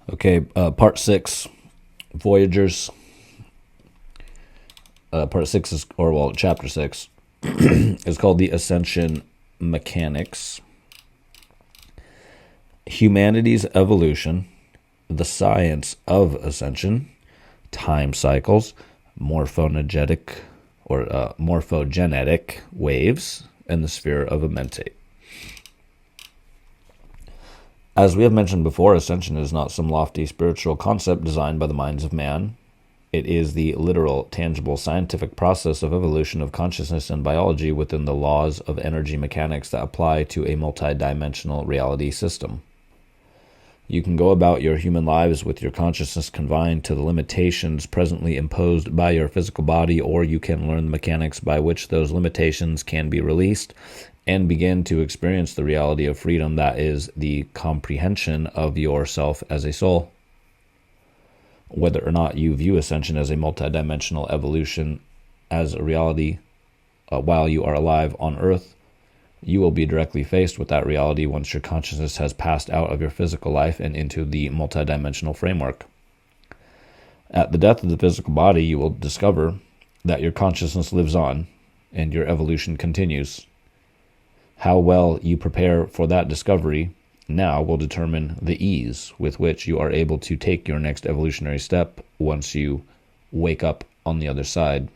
Okay, part 6, Voyagers. Part 6 is, chapter 6 is called the Ascension Mechanics. Humanity's evolution, the science of ascension, time cycles, morphogenitic waves, and the sphere of Amentate. As we have mentioned before, ascension is not some lofty spiritual concept designed by the minds of man. It is the literal, tangible, scientific process of evolution of consciousness and biology within the laws of energy mechanics that apply to a multidimensional reality system. You can go about your human lives with your consciousness confined to the limitations presently imposed by your physical body, or you can learn the mechanics by which those limitations can be released and begin to experience the reality of freedom that is the comprehension of yourself as a soul. Whether or not you view ascension as a multidimensional evolution as a reality while you are alive on Earth, you will be directly faced with that reality once your consciousness has passed out of your physical life and into the multidimensional framework. At the death of the physical body, you will discover that your consciousness lives on and your evolution continues. How well you prepare for that discovery now will determine the ease with which you are able to take your next evolutionary step once you wake up on the other side.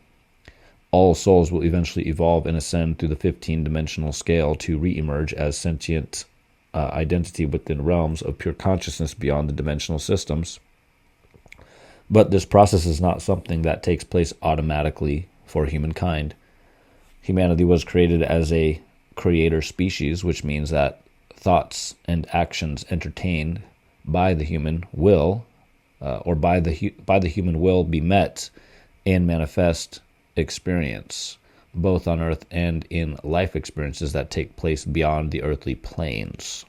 All souls will eventually evolve and ascend through the 15-dimensional scale to re-emerge as sentient identity within realms of pure consciousness beyond the dimensional systems. But this process is not something that takes place automatically for humankind. Humanity was created as a creator species, which means that thoughts and actions entertained by the human will, by the human will, be met and manifest experience, both on Earth and in life experiences that take place beyond the earthly planes.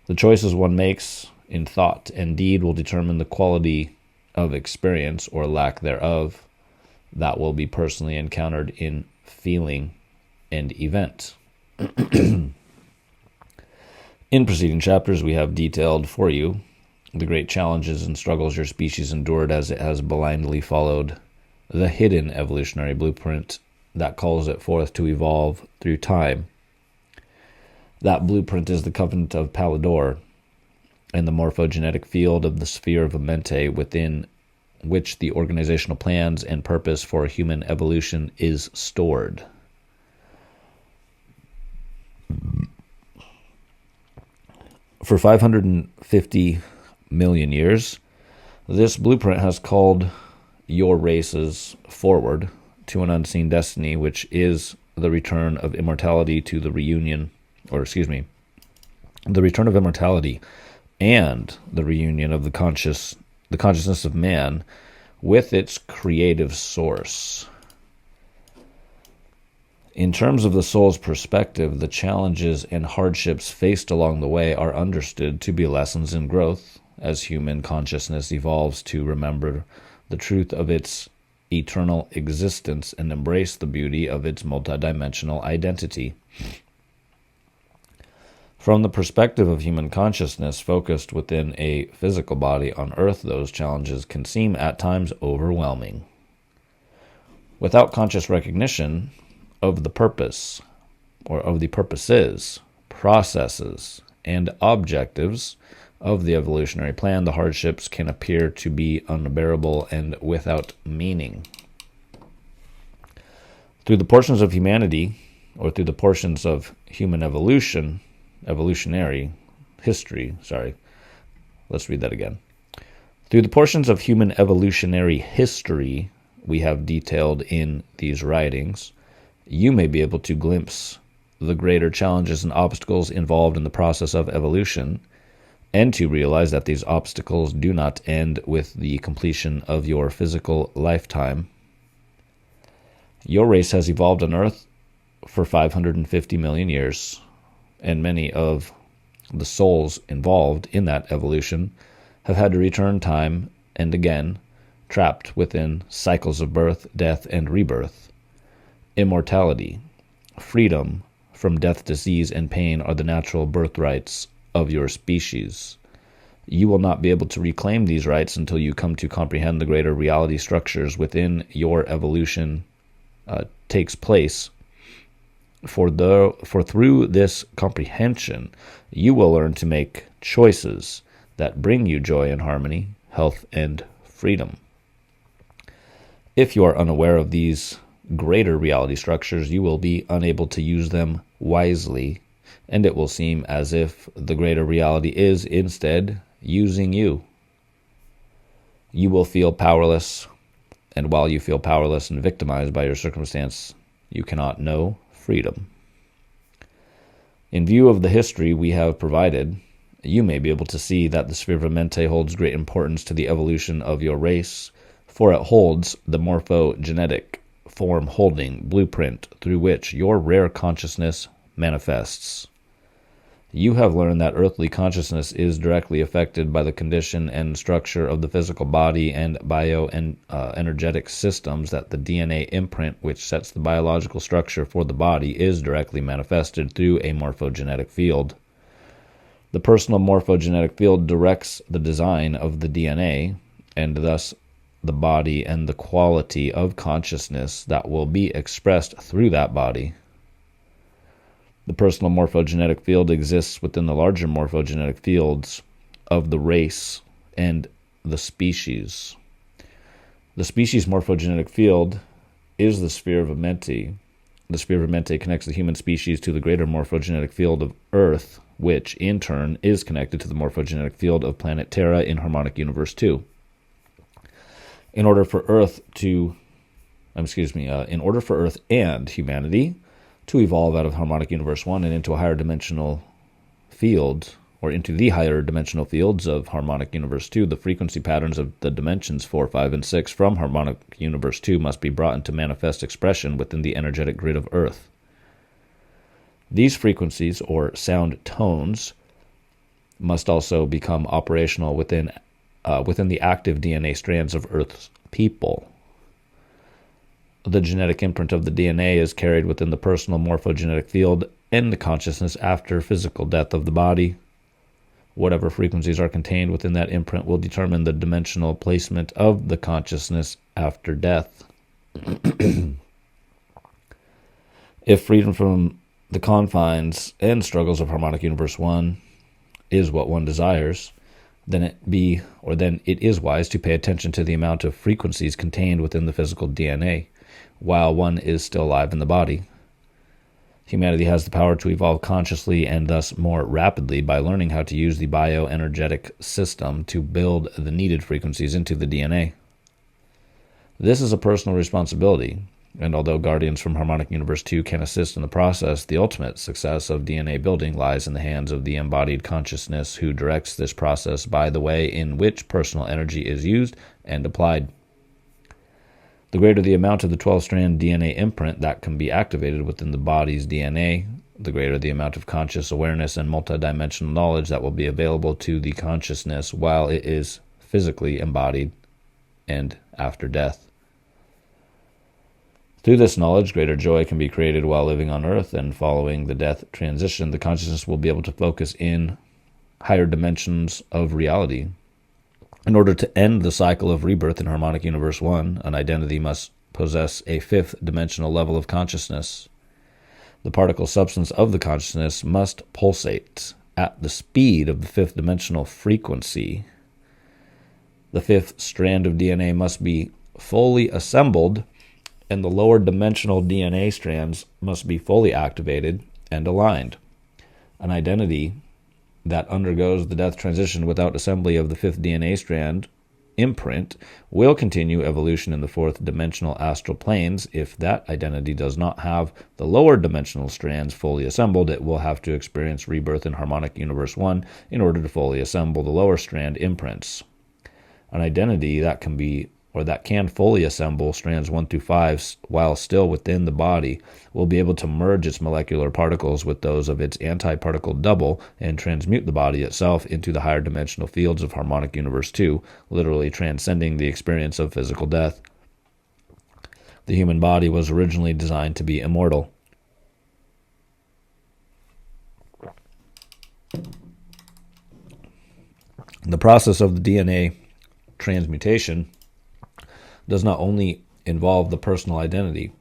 The choices one makes in thought and deed will determine the quality of experience or lack thereof that will be personally encountered in feeling and event. In preceding chapters, we have detailed for you the great challenges and struggles your species endured as it has blindly followed the hidden evolutionary blueprint that calls it forth to evolve through time. That blueprint is the covenant of Pallador and the morphogenetic field of the sphere of Amentate, within which the organizational plans and purpose for human evolution is stored. For 550 million years, this blueprint has called your races forward to an unseen destiny, which is the return of immortality to the return of immortality and the reunion of the consciousness of man with its creative source. In terms of the soul's perspective, the challenges and hardships faced along the way are understood to be lessons in growth as human consciousness evolves to remember the truth of its eternal existence and embrace the beauty of its multidimensional identity. From the perspective of human consciousness focused within a physical body on Earth, those challenges can seem at times overwhelming. Without conscious recognition of the purpose, or of the purposes, processes, and objectives of the evolutionary plan, the hardships can appear to be unbearable and without meaning. Through the portions of humanity, or through the portions of human evolutionary history, let's read that again. Through the portions of human evolutionary history we have detailed in these writings, you may be able to glimpse the greater challenges and obstacles involved in the process of evolution, and to realize that these obstacles do not end with the completion of your physical lifetime. Your race has evolved on Earth for 550 million years, and many of the souls involved in that evolution have had to return time and again, trapped within cycles of birth, death, and rebirth. Immortality, freedom from death, disease, and pain are the natural birthrights of your species. You will not be able to reclaim these rights until you come to comprehend the greater reality structures within your evolution takes place. For through this comprehension, you will learn to make choices that bring you joy and harmony, health and freedom. If you are unaware of these greater reality structures, you will be unable to use them wisely, and it will seem as if the greater reality is instead using you. You will feel powerless, and while you feel powerless and victimized by your circumstance, you cannot know freedom. In view of the history we have provided, you may be able to see that the sphere of mente holds great importance to the evolution of your race, for it holds the morphogenetic form-holding blueprint through which your rare consciousness manifests. You have learned that earthly consciousness is directly affected by the condition and structure of the physical body and energetic systems, that the DNA imprint which sets the biological structure for the body is directly manifested through a morphogenetic field. The personal morphogenetic field directs the design of the DNA, and thus the body and the quality of consciousness that will be expressed through that body. The personal morphogenetic field exists within the larger morphogenetic fields of the race and the species. The species morphogenetic field is the sphere of mente. The sphere of mente connects the human species to the greater morphogenetic field of Earth, which in turn is connected to the morphogenetic field of planet Terra in Harmonic Universe 2. In order for Earth and humanity to evolve out of Harmonic Universe 1 and into a higher dimensional field, or into the higher dimensional fields of Harmonic Universe 2, the frequency patterns of the dimensions 4, 5, and 6 from Harmonic Universe 2 must be brought into manifest expression within the energetic grid of Earth. These frequencies, or sound tones, must also become operational within the active DNA strands of Earth's people. The genetic imprint of the DNA is carried within the personal morphogenetic field and the consciousness after physical death of the body. Whatever frequencies are contained within that imprint will determine the dimensional placement of the consciousness after death. If freedom from the confines and struggles of Harmonic Universe 1 is what one desires, then it is wise to pay attention to the amount of frequencies contained within the physical DNA while one is still alive in the body. Humanity has the power to evolve consciously and thus more rapidly by learning how to use the bioenergetic system to build the needed frequencies into the DNA. This is a personal responsibility, and although guardians from Harmonic Universe 2 can assist in the process, the ultimate success of DNA building lies in the hands of the embodied consciousness who directs this process by the way in which personal energy is used and applied. The greater the amount of the 12-strand DNA imprint that can be activated within the body's DNA, the greater the amount of conscious awareness and multidimensional knowledge that will be available to the consciousness while it is physically embodied and after death. Through this knowledge, greater joy can be created while living on Earth, and following the death transition, the consciousness will be able to focus in higher dimensions of reality. In order to end the cycle of rebirth in Harmonic Universe 1, an identity must possess a fifth dimensional level of consciousness. The particle substance of the consciousness must pulsate at the speed of the fifth dimensional frequency. The fifth strand of DNA must be fully assembled, and the lower dimensional DNA strands must be fully activated and aligned. An identity that undergoes the death transition without assembly of the fifth DNA strand imprint will continue evolution in the fourth dimensional astral planes. If that identity does not have the lower dimensional strands fully assembled, it will have to experience rebirth in Harmonic Universe 1 in order to fully assemble the lower strand imprints. An identity that can fully assemble strands 1 through 5 while still within the body will be able to merge its molecular particles with those of its antiparticle double and transmute the body itself into the higher dimensional fields of Harmonic Universe 2, literally transcending the experience of physical death. The human body was originally designed to be immortal. The process of the DNA transmutation does not only involve the personal identity,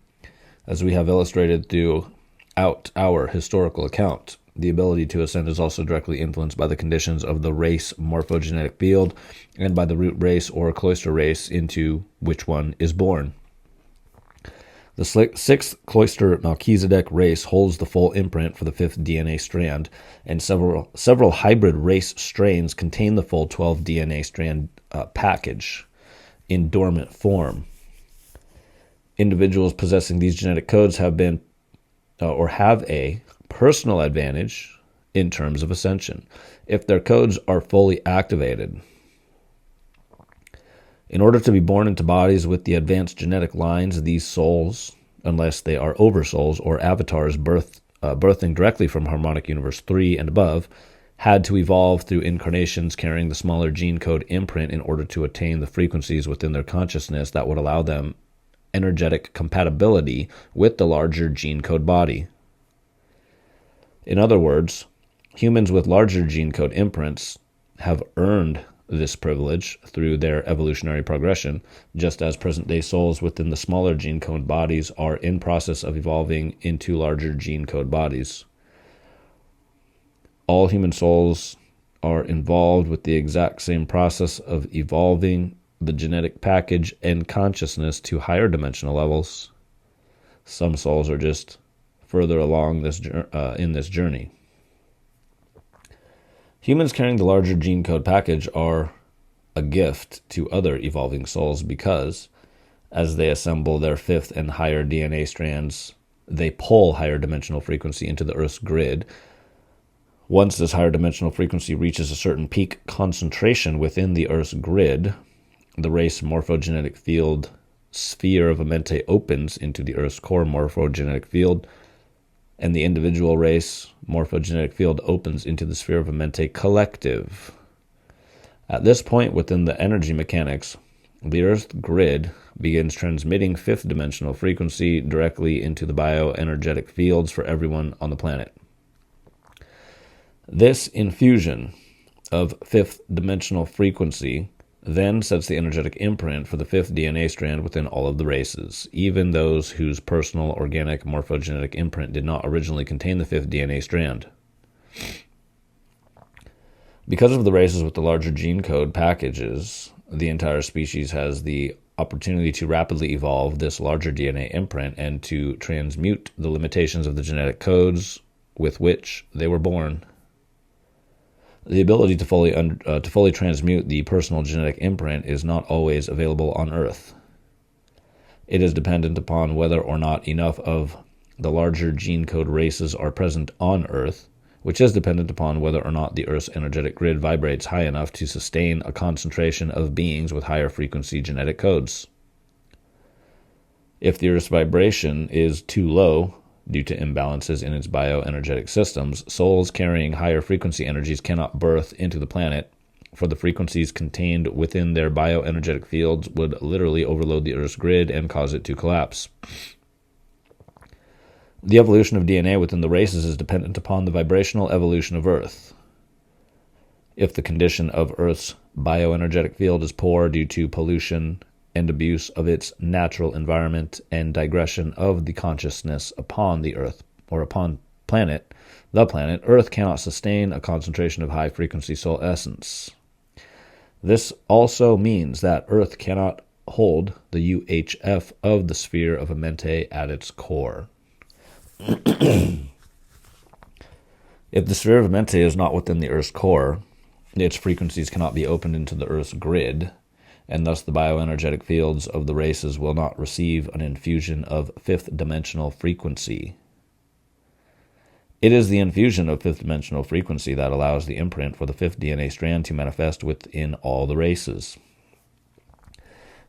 as we have illustrated throughout our historical account. The ability to ascend is also directly influenced by the conditions of the race morphogenetic field and by the root race or cloister race into which one is born. The sixth cloister Melchizedek race holds the full imprint for the fifth DNA strand, and several hybrid race strains contain the full 12 DNA strand package in dormant form. Individuals possessing these genetic codes have a personal advantage in terms of ascension if their codes are fully activated. In order to be born into bodies with the advanced genetic lines, these souls, unless they are oversouls or avatars birthing directly from Harmonic Universe 3 and above, had to evolve through incarnations carrying the smaller gene code imprint in order to attain the frequencies within their consciousness that would allow them energetic compatibility with the larger gene code body. In other words, humans with larger gene code imprints have earned this privilege through their evolutionary progression, just as present-day souls within the smaller gene code bodies are in process of evolving into larger gene code bodies. All human souls are involved with the exact same process of evolving the genetic package and consciousness to higher dimensional levels. Some souls are just further along in this journey. Humans carrying the larger gene code package are a gift to other evolving souls because, as they assemble their fifth and higher DNA strands, they pull higher dimensional frequency into the Earth's grid. Once this higher dimensional frequency reaches a certain peak concentration within the Earth's grid, the race morphogenetic field sphere of Amente opens into the Earth's core morphogenetic field, and the individual race morphogenetic field opens into the sphere of Amente collective. At this point within the energy mechanics, the Earth grid begins transmitting fifth dimensional frequency directly into the bioenergetic fields for everyone on the planet. This infusion of fifth dimensional frequency then sets the energetic imprint for the fifth DNA strand within all of the races, even those whose personal organic morphogenetic imprint did not originally contain the fifth DNA strand. Because of the races with the larger gene code packages, the entire species has the opportunity to rapidly evolve this larger DNA imprint and to transmute the limitations of the genetic codes with which they were born. The ability to fully transmute the personal genetic imprint is not always available on Earth. It is dependent upon whether or not enough of the larger gene code races are present on Earth, which is dependent upon whether or not the Earth's energetic grid vibrates high enough to sustain a concentration of beings with higher frequency genetic codes. If the Earth's vibration is too low, due to imbalances in its bioenergetic systems, souls carrying higher frequency energies cannot birth into the planet, for the frequencies contained within their bioenergetic fields would literally overload the Earth's grid and cause it to collapse. The evolution of DNA within the races is dependent upon the vibrational evolution of Earth. If the condition of Earth's bioenergetic field is poor due to pollution and abuse of its natural environment and digression of the consciousness upon the Earth, or upon the planet, Earth cannot sustain a concentration of high-frequency soul essence. This also means that Earth cannot hold the UHF of the sphere of Amente at its core. If the sphere of Amente is not within the Earth's core, its frequencies cannot be opened into the Earth's grid, and thus the bioenergetic fields of the races will not receive an infusion of fifth dimensional frequency. It is the infusion of fifth dimensional frequency that allows the imprint for the fifth DNA strand to manifest within all the races.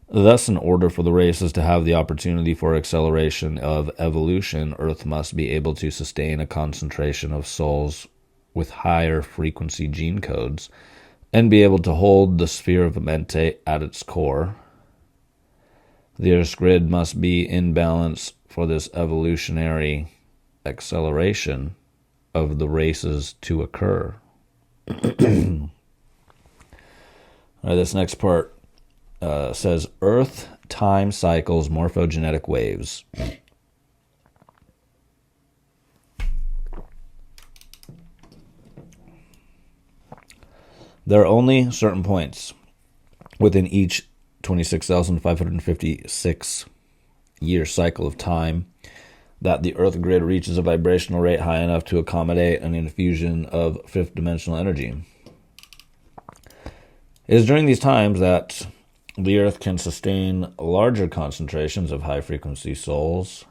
Thus, in order for the races to have the opportunity for acceleration of evolution, Earth must be able to sustain a concentration of souls with higher frequency gene codes and be able to hold the sphere of Mente at its core. The Earth's grid must be in balance for this evolutionary acceleration of the races to occur. All right, this next part says Earth time cycles morphogenetic waves. There are only certain points within each 26,556 year cycle of time that the Earth grid reaches a vibrational rate high enough to accommodate an infusion of fifth dimensional energy. It is during these times that the Earth can sustain larger concentrations of high-frequency souls,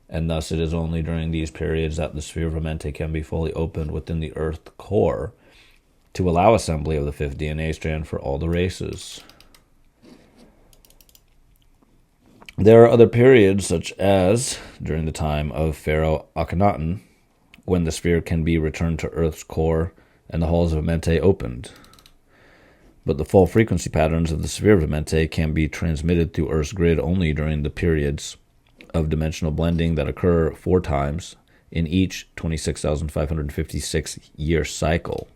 and thus it is only during these periods that the sphere of Amente can be fully opened within the Earth core to allow assembly of the fifth DNA strand for all the races. There are other periods, such as during the time of Pharaoh Akhenaten, when the sphere can be returned to Earth's core and the halls of Amente opened. But the full frequency patterns of the sphere of Amente can be transmitted through Earth's grid only during the periods of dimensional blending that occur 4 times in each 26,556 year cycle.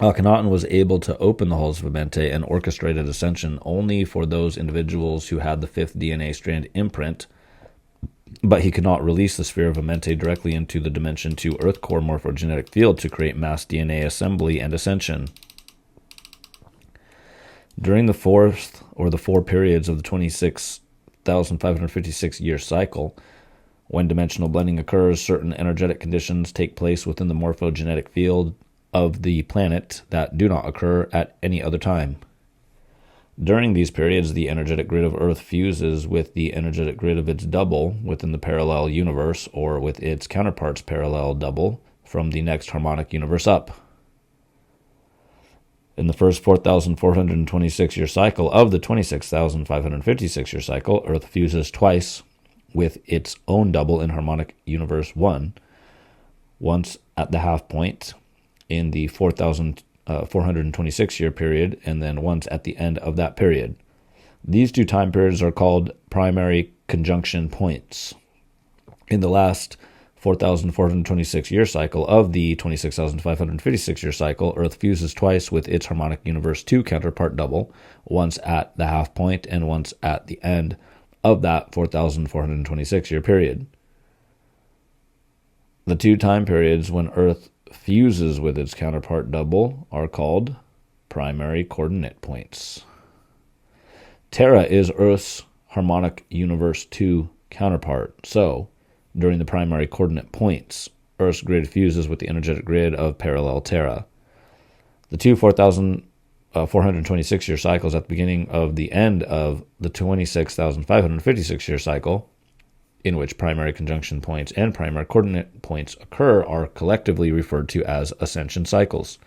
Akhenaten was able to open the halls of Amente and orchestrated ascension only for those individuals who had the fifth DNA strand imprint, but he could not release the sphere of Amente directly into the Dimension 2 Earth core morphogenetic field to create mass DNA assembly and ascension. During the 4 periods of the 26,556 year cycle, when dimensional blending occurs, certain energetic conditions take place within the morphogenetic field of the planet that do not occur at any other time. During these periods, the energetic grid of Earth fuses with the energetic grid of its double within the parallel universe, or with its counterpart's parallel double from the next harmonic universe up. In the first 4,426 year cycle of the 26,556 year cycle, Earth fuses twice with its own double in harmonic universe 1, once at the half point in the 4,426 year period, and then once at the end of that period. These 2 time periods are called primary conjunction points. In the last 4,426 year cycle of the 26,556 year cycle, Earth fuses twice with its harmonic universe 2 counterpart double, once at the half point and once at the end of that 4,426 year period. The 2 time periods when Earth fuses with its counterpart double are called primary coordinate points. Terra is Earth's harmonic universe 2 counterpart. So, during the primary coordinate points, Earth's grid fuses with the energetic grid of parallel Terra. The 2 4,426 year cycles at the beginning of the end of the 26,556 year cycle, in which primary conjunction points and primary coordinate points occur, are collectively referred to as ascension cycles.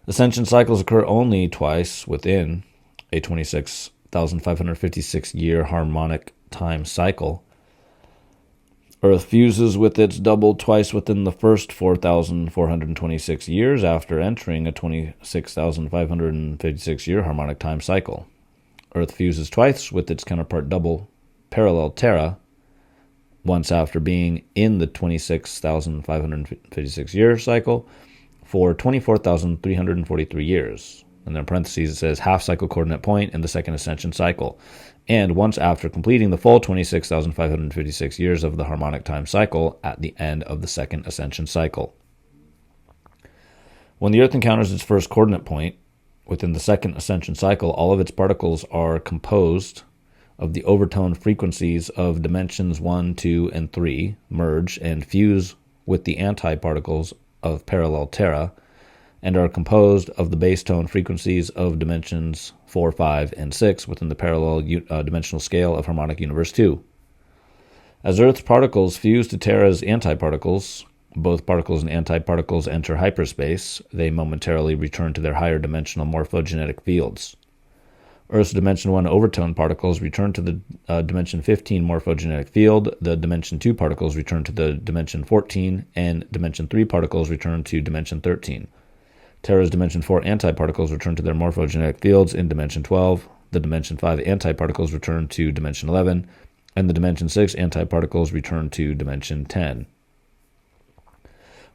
Ascension cycles occur only twice within a 26,556 year harmonic time cycle. Earth fuses with its double twice within the first 4,426 years after entering a 26,556 year harmonic time cycle. Earth fuses twice with its counterpart double parallel Terra, once after being in the 26,556 year cycle for 24,343 years. And then in parentheses it says half cycle coordinate point in the second ascension cycle, and once after completing the full 26,556 years of the harmonic time cycle at the end of the second ascension cycle. When the Earth encounters its first coordinate point within the second ascension cycle, all of its particles are composed of the overtone frequencies of dimensions 1, 2, and 3 merge and fuse with the antiparticles of parallel Terra, and are composed of the base tone frequencies of dimensions 4, 5, and 6 within the parallel dimensional scale of harmonic universe 2. As Earth's particles fuse to Terra's antiparticles, both particles and antiparticles enter hyperspace. They momentarily return to their higher dimensional morphogenetic fields. Earth's Dimension 1 overtone particles return to the Dimension 15 morphogenetic field, the Dimension 2 particles return to the Dimension 14, and Dimension 3 particles return to Dimension 13. Terra's Dimension 4 antiparticles return to their morphogenetic fields in Dimension 12, the Dimension 5 antiparticles return to Dimension 11, and the Dimension 6 antiparticles return to Dimension 10.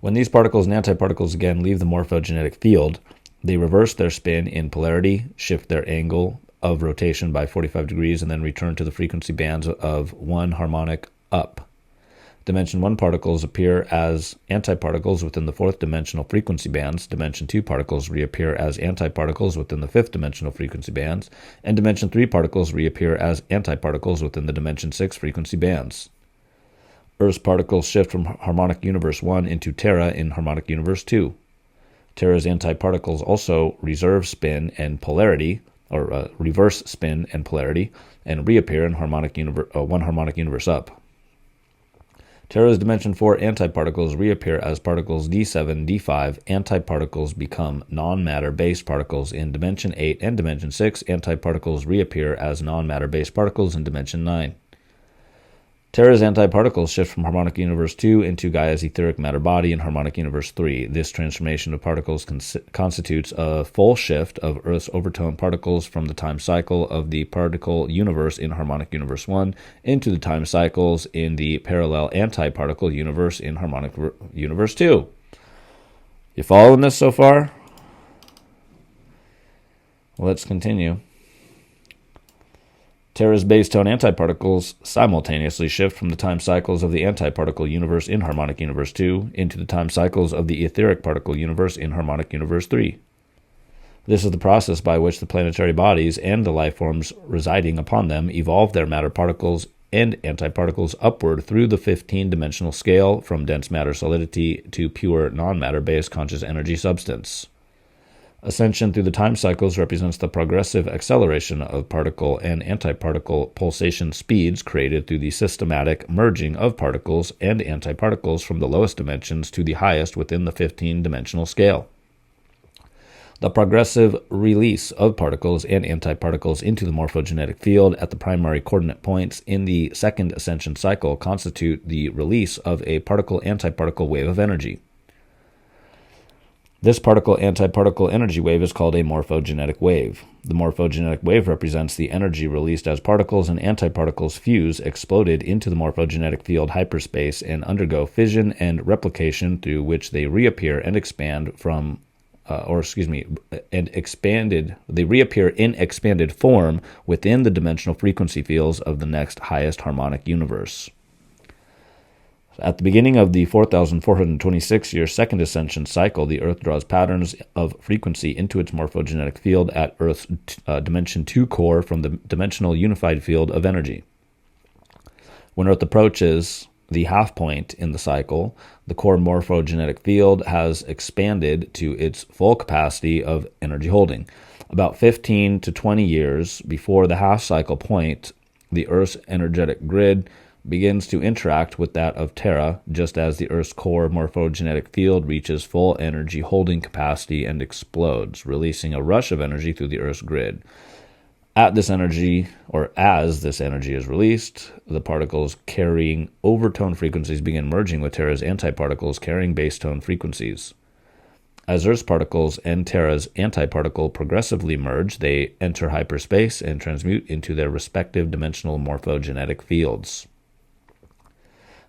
When these particles and antiparticles again leave the morphogenetic field, they reverse their spin in polarity, shift their angle of rotation by 45 degrees, and then return to the frequency bands of one harmonic up. Dimension 1 particles appear as antiparticles within the fourth dimensional frequency bands. Dimension 2 particles reappear as antiparticles within the fifth dimensional frequency bands. And Dimension 3 particles reappear as antiparticles within the Dimension 6 frequency bands. Earth's particles shift from harmonic universe 1 into Terra in harmonic universe 2. Terra's antiparticles also reserve spin and polarity, or reverse spin and polarity, and reappear in one harmonic universe up. Terra's Dimension 4 antiparticles reappear as particles D7, D5. Antiparticles become non-matter-based particles in Dimension 8 and Dimension 6. Antiparticles reappear as non-matter-based particles in Dimension 9. Terra's antiparticles shift from harmonic universe 2 into Gaia's etheric matter body in harmonic universe 3. This transformation of particles constitutes a full shift of Earth's overtone particles from the time cycle of the particle universe in harmonic universe 1 into the time cycles in the parallel antiparticle universe in harmonic universe 2. You following this so far? Let's continue. Terra's base tone antiparticles simultaneously shift from the time cycles of the antiparticle universe in harmonic universe 2 into the time cycles of the etheric particle universe in harmonic universe 3. This is the process by which the planetary bodies and the life forms residing upon them evolve their matter particles and antiparticles upward through the 15-dimensional scale from dense matter solidity to pure non-matter-based conscious energy substance. Ascension through the time cycles represents the progressive acceleration of particle and antiparticle pulsation speeds created through the systematic merging of particles and antiparticles from the lowest dimensions to the highest within the 15-dimensional scale. The progressive release of particles and antiparticles into the morphogenetic field at the primary coordinate points in the second ascension cycle constitute the release of a particle-antiparticle wave of energy. This particle-antiparticle energy wave is called a morphogenetic wave. The morphogenetic wave represents the energy released as particles and antiparticles fuse, exploded into the morphogenetic field hyperspace, and undergo fission and replication, through which they reappear and they reappear in expanded form within the dimensional frequency fields of the next highest harmonic universe. At the beginning of the 4,426-year second ascension cycle, the Earth draws patterns of frequency into its morphogenetic field at Earth's Dimension 2 core from the dimensional unified field of energy. When Earth approaches the half point in the cycle, the core morphogenetic field has expanded to its full capacity of energy holding. About 15 to 20 years before the half cycle point, the Earth's energetic grid begins to interact with that of Terra, just as the Earth's core morphogenetic field reaches full energy holding capacity and explodes, releasing a rush of energy through the Earth's grid. As this energy is released, the particles carrying overtone frequencies begin merging with Terra's antiparticles carrying base tone frequencies. As Earth's particles and Terra's antiparticle progressively merge, they enter hyperspace and transmute into their respective dimensional morphogenetic fields.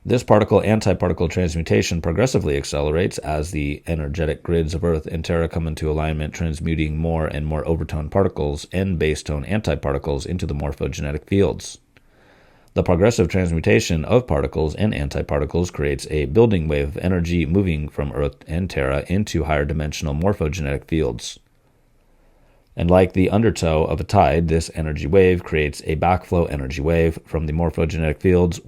This particle-antiparticle transmutation progressively accelerates as the energetic grids of Earth and Terra come into alignment, transmuting more and more overtone particles and base-tone antiparticles into the morphogenetic fields. The progressive transmutation of particles and antiparticles creates a building wave of energy moving from Earth and Terra into higher dimensional morphogenetic fields. And like the undertow of a tide, this energy wave creates a backflow energy wave from the morphogenetic fields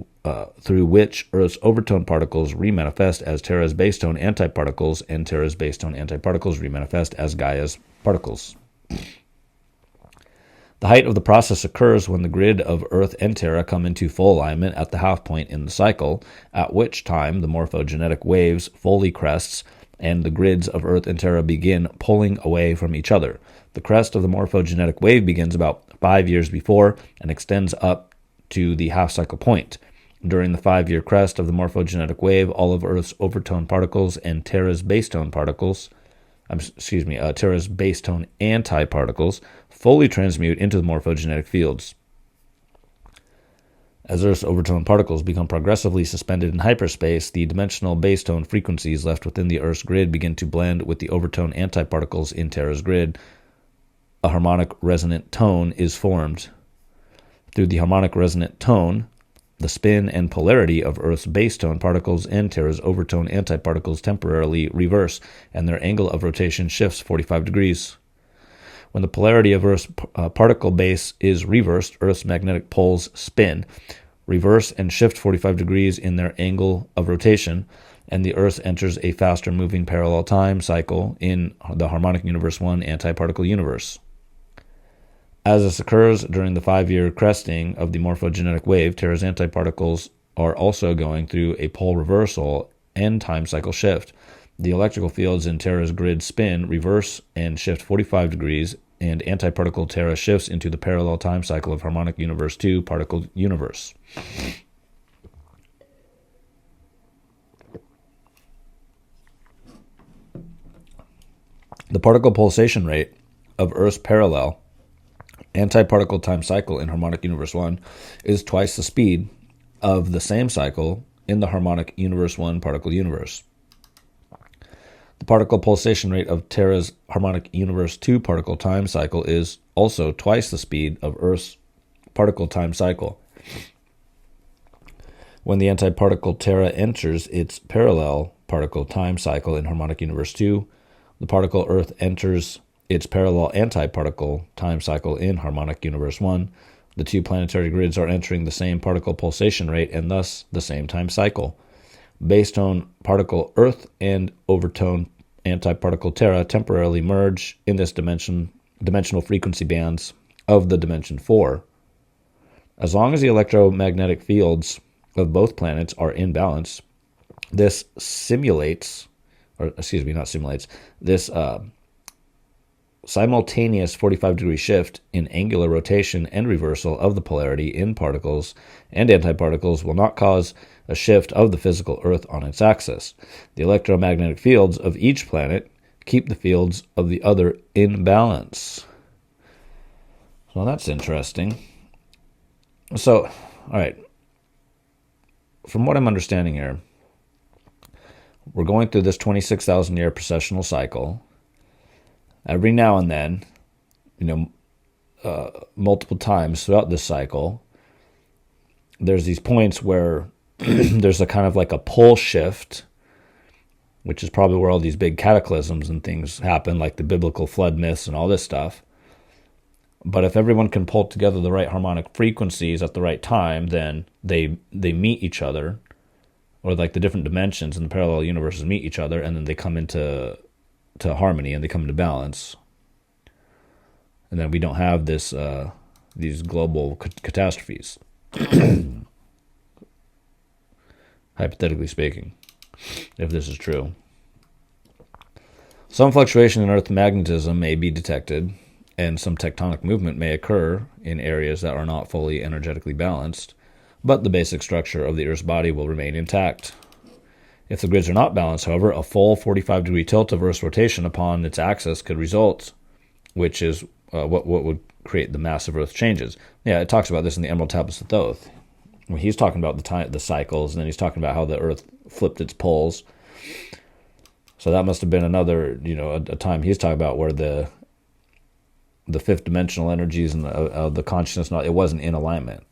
through which Earth's overtone particles remanifest as Terra's base-tone antiparticles, and Terra's base-tone antiparticles remanifest as Gaia's particles. The height of the process occurs when the grid of Earth and Terra come into full alignment at the half point in the cycle, at which time the morphogenetic waves fully crests and the grids of Earth and Terra begin pulling away from each other. The crest of the morphogenetic wave begins about 5 years before and extends up to the half-cycle point. During the 5-year crest of the morphogenetic wave, all of Earth's overtone particles and Terra's base-tone antiparticles fully transmute into the morphogenetic fields. As Earth's overtone particles become progressively suspended in hyperspace, the dimensional basetone frequencies left within the Earth's grid begin to blend with the overtone antiparticles in Terra's grid. A harmonic resonant tone is formed. Through the harmonic resonant tone, the spin and polarity of Earth's basetone particles and Terra's overtone antiparticles temporarily reverse, and their angle of rotation shifts 45 degrees. When the polarity of Earth's particle base is reversed, Earth's magnetic poles spin, reverse, and shift 45 degrees in their angle of rotation, and the Earth enters a faster moving parallel time cycle in the harmonic universe 1 antiparticle universe. As this occurs during the 5-year cresting of the morphogenic wave, Terra's antiparticles are also going through a pole reversal and time cycle shift. The electrical fields in Terra's grid spin, reverse, and shift 45 degrees, and antiparticle Terra shifts into the parallel time cycle of harmonic universe 2 particle universe. The particle pulsation rate of Earth's parallel antiparticle time cycle in harmonic universe 1 is twice the speed of the same cycle in the harmonic universe 1 particle universe. The particle pulsation rate of Terra's harmonic universe 2 particle time cycle is also twice the speed of Earth's particle time cycle. When the antiparticle Terra enters its parallel particle time cycle in harmonic universe 2, the particle Earth enters its parallel antiparticle time cycle in harmonic universe 1. The two planetary grids are entering the same particle pulsation rate and thus the same time cycle. Basetone particle Earth and overtone antiparticle Terra temporarily merge in this dimensional frequency bands of the dimension 4. As long as the electromagnetic fields of both planets are in balance, this simultaneous 45-degree shift in angular rotation and reversal of the polarity in particles and antiparticles will not cause a shift of the physical Earth on its axis. The electromagnetic fields of each planet keep the fields of the other in balance. Well, that's interesting. So, all right. From what I'm understanding here, we're going through this 26,000-year precessional cycle. Every now and then, multiple times throughout this cycle, there's these points where there's a kind of like a pole shift, which is probably where all these big cataclysms and things happen, like the biblical flood myths and all this stuff. But if everyone can pull together the right harmonic frequencies at the right time, then they meet each other, or like the different dimensions in the parallel universes meet each other, and then they come into harmony and they come into balance. And then we don't have this these global catastrophes. Hypothetically speaking, if this is true. Some fluctuation in Earth magnetism may be detected, and some tectonic movement may occur in areas that are not fully energetically balanced, but the basic structure of the Earth's body will remain intact. If the grids are not balanced, however, a full 45-degree tilt of Earth's rotation upon its axis could result, which is what would create the massive Earth changes. Yeah, it talks about this in the Emerald Tablets of Thoth. When he's talking about the cycles, and then he's talking about how the Earth flipped its poles. So that must have been another, a time he's talking about where the fifth dimensional energies and the consciousness, it wasn't in alignment.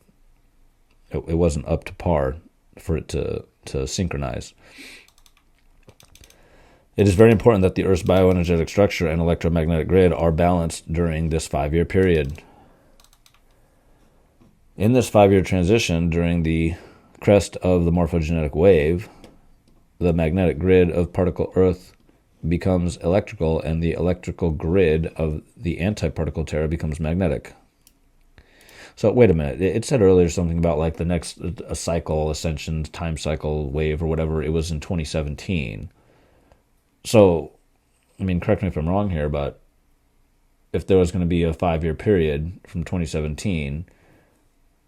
It wasn't up to par for it to synchronize. It is very important that the Earth's bioenergetic structure and electromagnetic grid are balanced during this 5-year period. In this 5-year transition, during the crest of the morphogenetic wave, the magnetic grid of particle Earth becomes electrical, and the electrical grid of the antiparticle Terra becomes magnetic. So wait a minute. It said earlier something about like the next cycle, ascension, time cycle, wave, or whatever. It was in 2017. So, correct me if I'm wrong here, but if there was going to be a 5-year period from 2017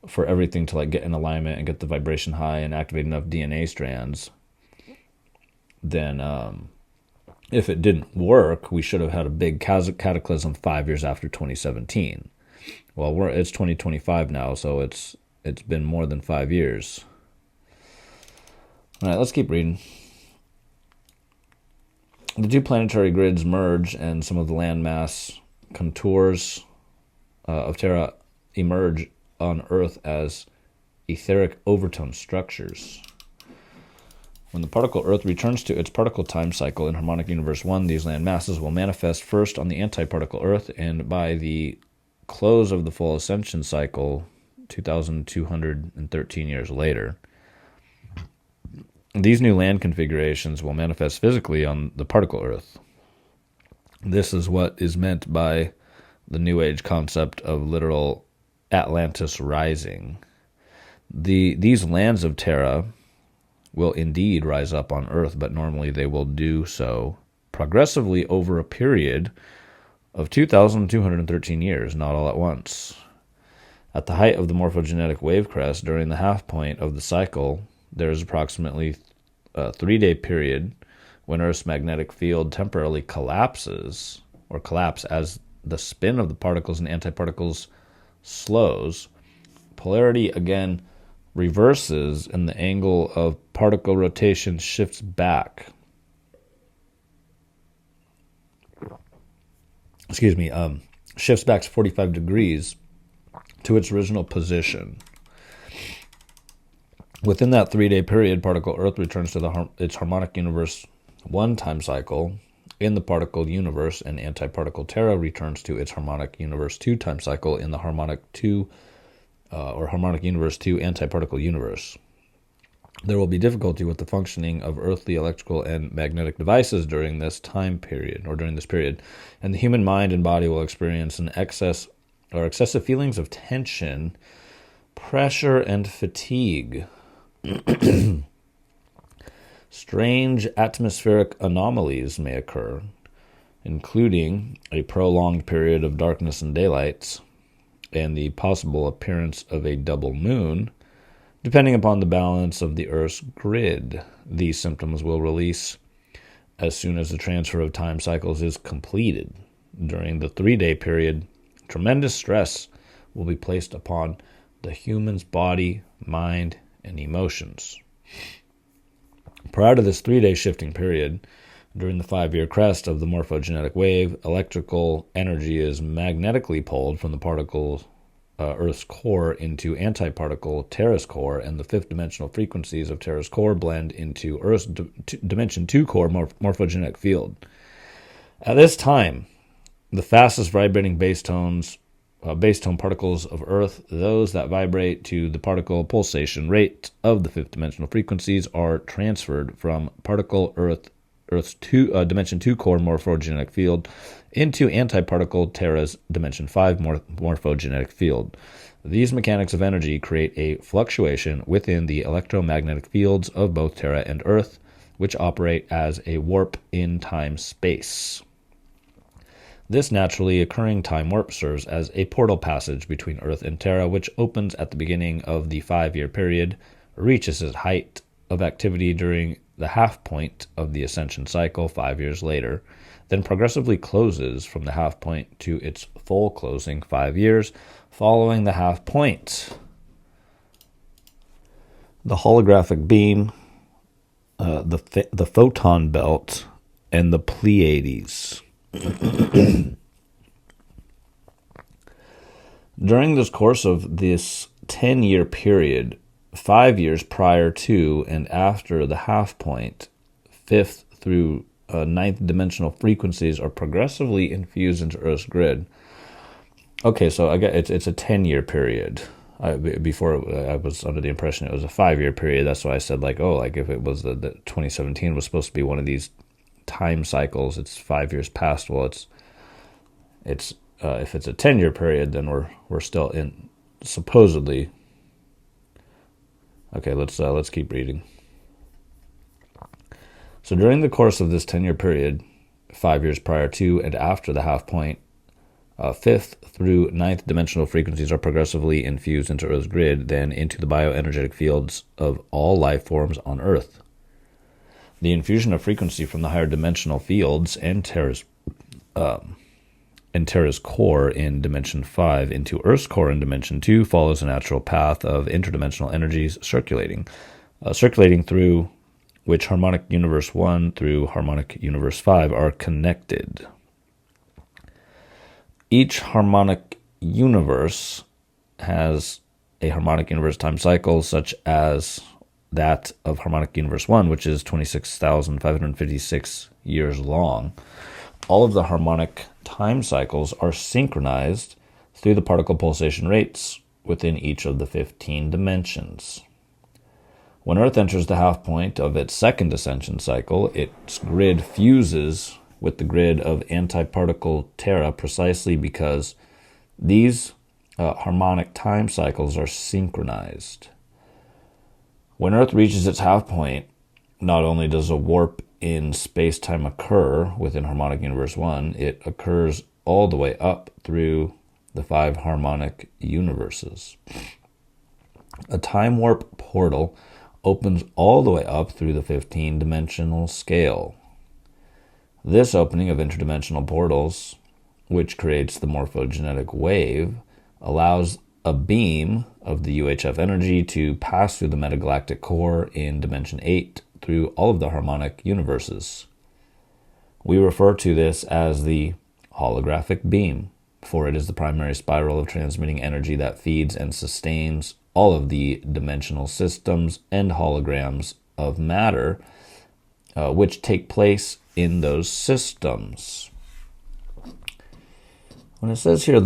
for everything to like get in alignment and get the vibration high and activate enough DNA strands, then if it didn't work, we should have had a big cataclysm 5 years after 2017. Well, it's 2025 now, so it's it's been more than 5 years. All right, let's keep reading. The two planetary grids merge, and some of the landmass contours of Terra emerge on Earth as etheric overtone structures. When the particle Earth returns to its particle time cycle in harmonic universe 1, these land masses will manifest first on the antiparticle Earth, and by the close of the full ascension cycle, 2,213 years later, these new land configurations will manifest physically on the particle Earth. This is what is meant by the New Age concept of literal Atlantis rising. These lands of Terra will indeed rise up on Earth, but normally they will do so progressively over a period of 2,213 years, not all at once. At the height of the morphogenetic wave crest, during the half point of the cycle, there is approximately a 3-day period when Earth's magnetic field temporarily collapses as the spin of the particles and antiparticles slows. Polarity again reverses and the angle of particle rotation shifts back. Shifts back 45 degrees to its original position. Within that 3-day period, particle Earth returns to its harmonic universe 1 time cycle in the particle universe, and antiparticle Terra returns to its harmonic universe 2 time cycle in the harmonic universe 2 antiparticle universe. There will be difficulty with the functioning of earthly electrical and magnetic devices during this period, and the human mind and body will experience excessive feelings of tension, pressure, and fatigue. Strange atmospheric anomalies may occur, including a prolonged period of darkness and daylight, and the possible appearance of a double moon, depending upon the balance of the Earth's grid. These symptoms will release as soon as the transfer of time cycles is completed. During the 3-day period, tremendous stress will be placed upon the human's body, mind, and emotions. Prior to this 3-day shifting period, during the 5-year crest of the morphogenetic wave, electrical energy is magnetically pulled from the particle Earth's core into antiparticle Terra's core, and the 5th dimensional frequencies of Terra's core blend into Earth's dimension 2 core morphogenic field. At this time, the fastest vibrating bass tone particles of Earth, those that vibrate to the particle pulsation rate of the 5th dimensional frequencies, are transferred from particle Earth's dimension 2 core morphogenic field into antiparticle Terra's dimension 5 morphogenic field. These mechanics of energy create a fluctuation within the electromagnetic fields of both Terra and Earth, which operate as a warp in time-space. This naturally occurring time warp serves as a portal passage between Earth and Terra, which opens at the beginning of the 5-year period, reaches its height of activity during the half point of the ascension cycle 5 years later, then progressively closes from the half point to its full closing 5 years following the half point. The holographic beam, the photon belt, and the Pleiades. During this course of this 10-year period, 5 years prior to and after the half point, 5th through 9th dimensional frequencies are progressively infused into Earth's grid. Okay, so it's a 10-year period. Before I was under the impression it was a 5-year period. That's why I said if it was the 2017 was supposed to be one of these time cycles, it's 5 years past. Well, it's if it's a 10-year period, then we're still in supposedly. Okay, let's keep reading. So during the course of this 10-year period, 5 years prior to and after the half point, 5th through 9th dimensional frequencies are progressively infused into Earth's grid, then into the bioenergetic fields of all life forms on Earth. The infusion of frequency from the higher dimensional fields and Terra's and Terra's core in Dimension 5 into Earth's core in Dimension 2 follows a natural path of interdimensional energies circulating through which Harmonic Universe 1 through Harmonic Universe 5 are connected. Each harmonic universe has a harmonic universe time cycle, such as that of Harmonic Universe 1, which is 26,556 years long. All of the harmonic time cycles are synchronized through the particle pulsation rates within each of the 15 dimensions. When Earth enters the half point of its second ascension cycle, its grid fuses with the grid of antiparticle Terra precisely because these harmonic time cycles are synchronized. When Earth reaches its half point, not only does a warp in space-time occur within Harmonic Universe 1, it occurs all the way up through the 5 harmonic universes. A time warp portal opens all the way up through the 15-dimensional scale. This opening of interdimensional portals, which creates the morphogenetic wave, allows a beam of the UHF energy to pass through the metagalactic core in Dimension 8 through all of the harmonic universes. We refer to this as the holographic beam, for it is the primary spiral of transmitting energy that feeds and sustains all of the dimensional systems and holograms of matter, which take place in those systems. When it says here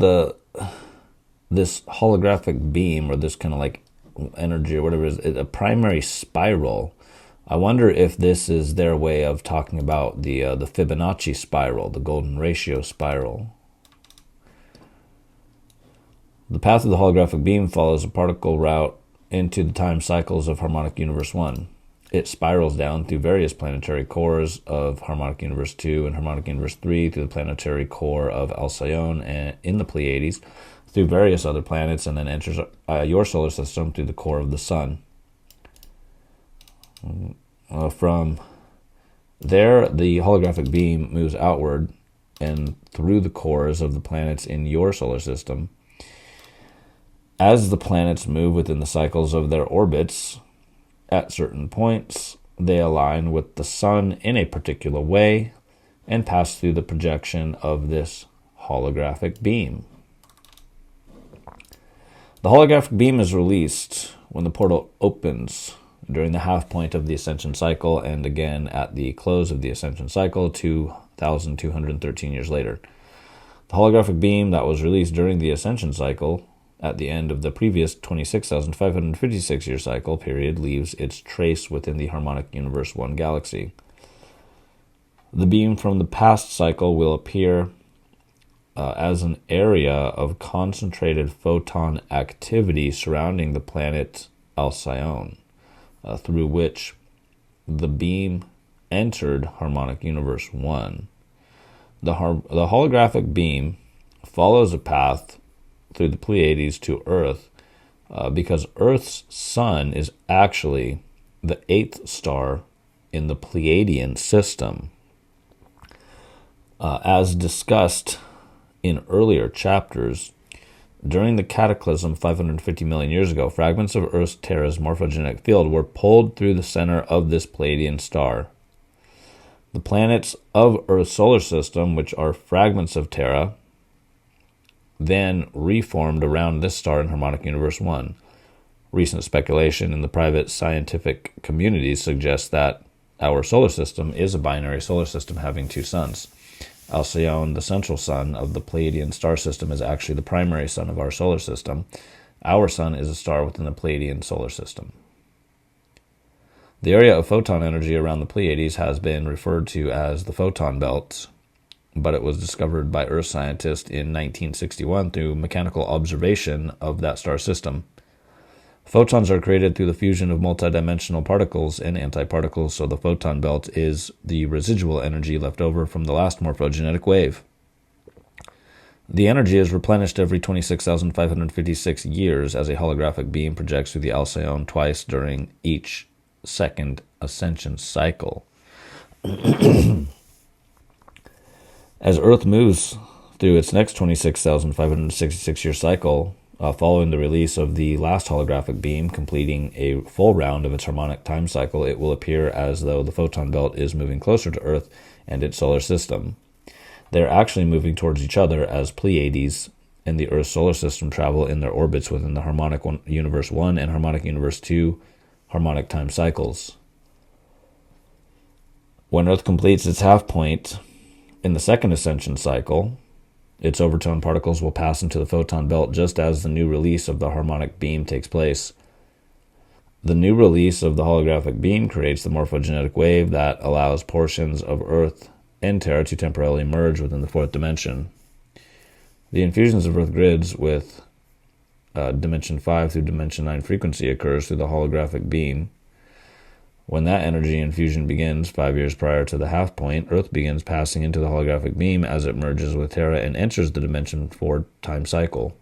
this holographic beam, or this kind of like energy or whatever it is, a primary spiral, I wonder if this is their way of talking about the Fibonacci spiral, the golden ratio spiral. The path of the holographic beam follows a particle route into the time cycles of Harmonic Universe 1. It spirals down through various planetary cores of Harmonic Universe 2 and Harmonic Universe 3 through the planetary core of Alcyone and in the Pleiades, through various other planets, and then enters your solar system through the core of the Sun. From there, the holographic beam moves outward and through the cores of the planets in your solar system. As the planets move within the cycles of their orbits, at certain points, they align with the Sun in a particular way and pass through the projection of this holographic beam. The holographic beam is released when the portal opens during the half point of the ascension cycle and again at the close of the ascension cycle 2,213 years later. The holographic beam that was released during the ascension cycle at the end of the previous 26,556 year cycle period leaves its trace within the Harmonic Universe 1 galaxy. The beam from the past cycle will appear as an area of concentrated photon activity surrounding the planet Alcyone, through which the beam entered Harmonic Universe 1. The holographic beam follows a path through the Pleiades to Earth because Earth's sun is actually the 8th star in the Pleiadian system. As discussed in earlier chapters, during the cataclysm 550 million years ago, fragments of Earth's Terra's morphogenic field were pulled through the center of this Pleiadian star. The planets of Earth's solar system, which are fragments of Terra, then reformed around this star in Harmonic Universe 1. Recent speculation in the private scientific communities suggests that our solar system is a binary solar system having 2 suns. Alcyone, the central sun of the Pleiadian star system, is actually the primary sun of our solar system. Our sun is a star within the Pleiadian solar system. The area of photon energy around the Pleiades has been referred to as the photon belt, but it was discovered by Earth scientists in 1961 through mechanical observation of that star system. Photons are created through the fusion of multidimensional particles and antiparticles, so the photon belt is the residual energy left over from the last morphogenetic wave. The energy is replenished every 26,556 years as a holographic beam projects through the Alcyone twice during each second ascension cycle. As Earth moves through through its next 26,566-year cycle, following the release of the last holographic beam, completing a full round of its harmonic time cycle, it will appear as though the photon belt is moving closer to Earth and its solar system. They're actually moving towards each other as Pleiades and the Earth's solar system travel in their orbits within the harmonic universe 1 and harmonic universe 2 harmonic time cycles. When Earth completes its half point in the second ascension cycle, its overtone particles will pass into the photon belt just as the new release of the harmonic beam takes place. The new release of the holographic beam creates the morphogenetic wave that allows portions of Earth and Terra to temporarily merge within the fourth dimension. The infusions of Earth grids with Dimension 5 through Dimension 9 frequency occurs through the holographic beam. When that energy infusion begins 5 years prior to the half point, Earth begins passing into the holographic beam as it merges with Terra and enters the Dimension 4 time cycle.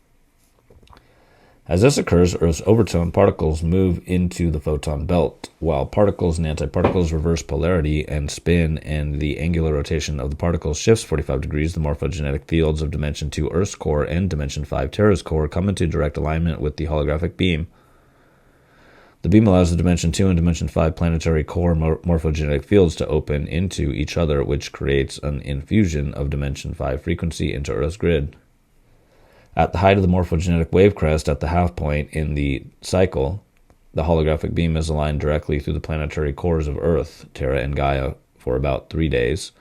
As this occurs, Earth's overtone particles move into the photon belt, while particles and antiparticles reverse polarity and spin, and the angular rotation of the particles shifts 45 degrees. The morphogenetic fields of Dimension 2 Earth's core and Dimension 5 Terra's core come into direct alignment with the holographic beam. The beam allows the Dimension 2 and Dimension 5 planetary core morphogenetic fields to open into each other, which creates an infusion of Dimension 5 frequency into Earth's grid. At the height of the morphogenetic wave crest at the half point in the cycle, the holographic beam is aligned directly through the planetary cores of Earth, Terra, and Gaia for about 3 days.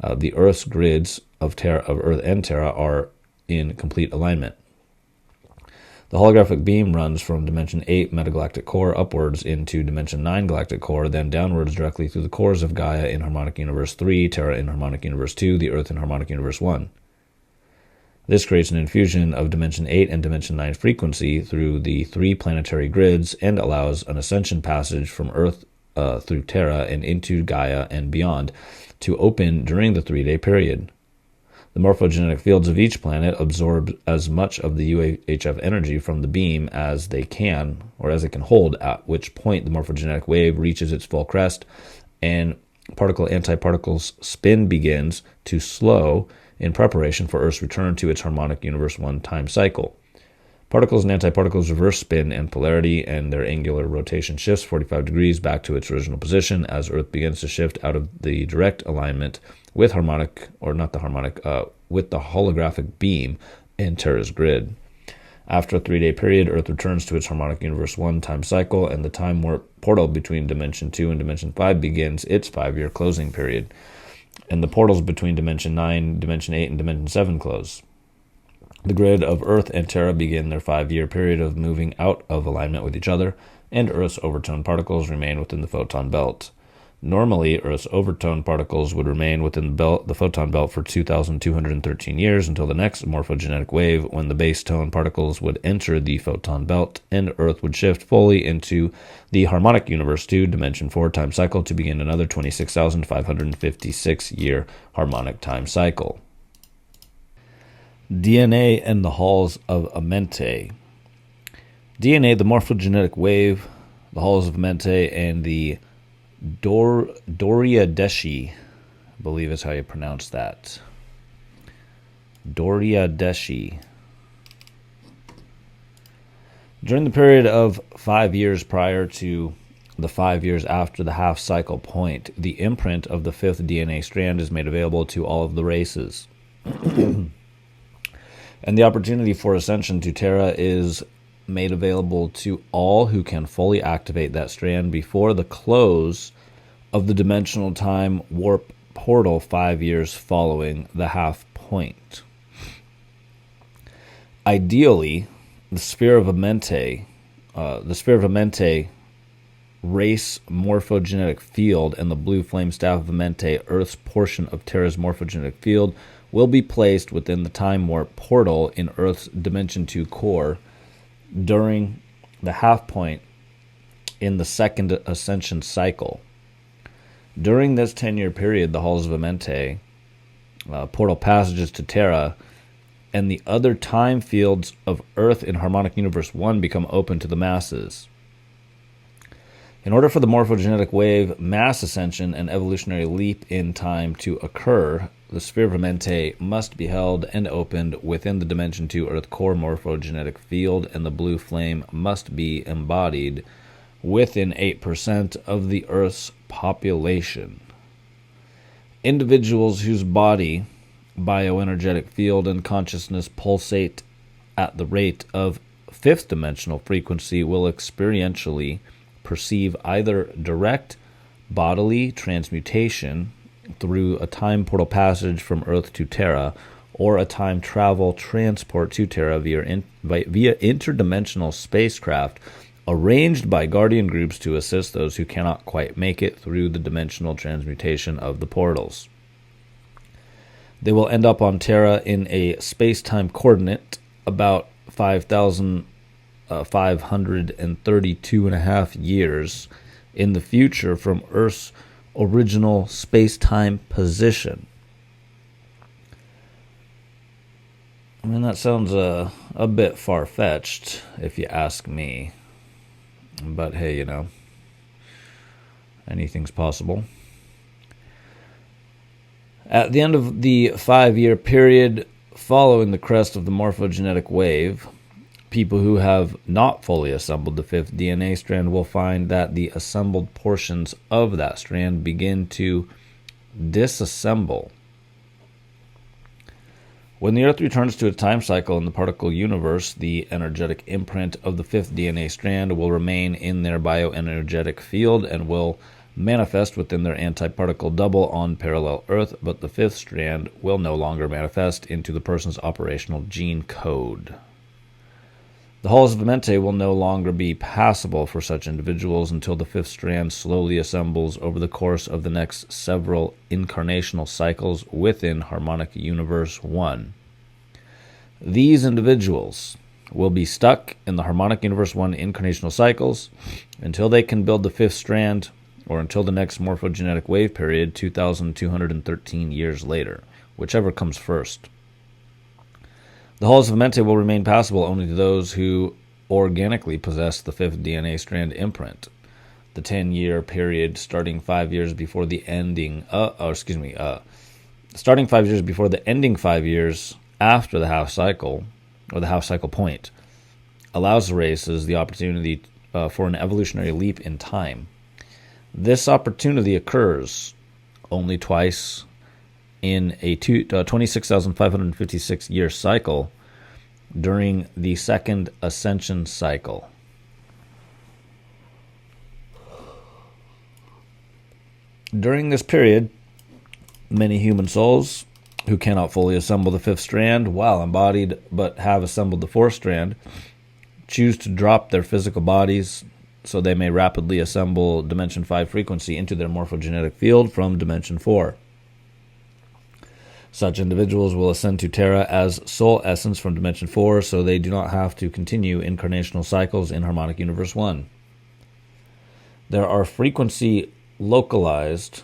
The Earth's grids of Earth and Terra are in complete alignment. The holographic beam runs from Dimension 8 metagalactic core upwards into Dimension 9 galactic core, then downwards directly through the cores of Gaia in Harmonic Universe 3, Terra in Harmonic Universe 2, the Earth in Harmonic Universe 1. This creates an infusion of Dimension 8 and Dimension 9 frequency through the 3 planetary grids and allows an ascension passage from Earth through Terra and into Gaia and beyond to open during the 3-day period. The morphogenetic fields of each planet absorb as much of the UHF energy from the beam as they can, or as it can hold, at which point the morphogenetic wave reaches its full crest and particle-antiparticles spin begins to slow in preparation for Earth's return to its harmonic universe 1 time cycle. Particles and antiparticles reverse spin and polarity, and their angular rotation shifts 45 degrees back to its original position as Earth begins to shift out of the direct alignment with with the holographic beam and Terra's grid. After a 3-day period, Earth returns to its harmonic universe 1 time cycle, and the time warp portal between Dimension 2 and Dimension 5 begins its 5-year closing period. And the portals between Dimension 9, Dimension 8, and Dimension 7 close. The grid of Earth and Terra begin their 5-year period of moving out of alignment with each other, and Earth's overtone particles remain within the photon belt. Normally, Earth's overtone particles would remain within the photon belt for 2,213 years until the next morphogenetic wave, when the base tone particles would enter the photon belt, and Earth would shift fully into the harmonic universe 2 Dimension 4 time cycle to begin another 26,556-year harmonic time cycle. DNA and the halls of Amenti. DNA, the morphogenetic wave, the halls of Amenti, and the Doriadeshi, I believe is how you pronounce that. Doriadeshi. During the period of 5 years prior to the 5 years after the half cycle point, the imprint of the 5th DNA strand is made available to all of the races. And the opportunity for ascension to Terra is made available to all who can fully activate that strand before the close of the dimensional time warp portal 5 years following the half point. Ideally, the Sphere of Amenti race morphogenetic field and the blue flame staff of Amenti, Earth's portion of Terra's morphogenetic field, will be placed within the time warp portal in Earth's Dimension 2 core during the half point in the second ascension cycle. During this 10-year period, the halls of Amenti, portal passages to Terra, and the other time fields of Earth in Harmonic Universe 1 become open to the masses. In order for the morphogenetic wave, mass ascension, and evolutionary leap in time to occur, the sphere of Mente must be held and opened within the Dimension 2 Earth core morphogenetic field, and the blue flame must be embodied within 8% of the Earth's population. Individuals whose body, bioenergetic field, and consciousness pulsate at the rate of fifth dimensional frequency will experientially perceive either direct bodily transmutation through a time portal passage from Earth to Terra, or a time travel transport to Terra via interdimensional spacecraft arranged by guardian groups to assist those who cannot quite make it through the dimensional transmutation of the portals. They will end up on Terra in a space-time coordinate about 5,532.5 years in the future from Earth's original space-time position. I mean, that sounds a bit far-fetched, if you ask me. But hey, you know, anything's possible. At the end of the 5-year period following the crest of the morphogenetic wave, people who have not fully assembled the fifth DNA strand will find that the assembled portions of that strand begin to disassemble. When the Earth returns to its time cycle in the particle universe, the energetic imprint of the fifth DNA strand will remain in their bioenergetic field and will manifest within their antiparticle double on parallel Earth, but the fifth strand will no longer manifest into the person's operational gene code. The halls of Mente will no longer be passable for such individuals until the fifth strand slowly assembles over the course of the next several incarnational cycles within Harmonic Universe 1. These individuals will be stuck in the Harmonic Universe 1 incarnational cycles until they can build the fifth strand, or until the next morphogenetic wave period 2,213 years later, whichever comes first. The halls of Mente will remain passable only to those who organically possess the fifth DNA strand imprint. The 10-year period starting 5 years before the ending, starting 5 years before the ending 5 years after the half cycle, or the half cycle point, allows the races the opportunity for an evolutionary leap in time. This opportunity occurs only twice in a 26,556 year cycle during the second Ascension cycle. During this period, many human souls who cannot fully assemble the fifth strand while embodied but have assembled the fourth strand choose to drop their physical bodies so they may rapidly assemble Dimension 5 frequency into their morphogenetic field from Dimension 4. Such individuals will ascend to Terra as soul essence from Dimension 4, so they do not have to continue incarnational cycles in Harmonic Universe 1. There are frequency localized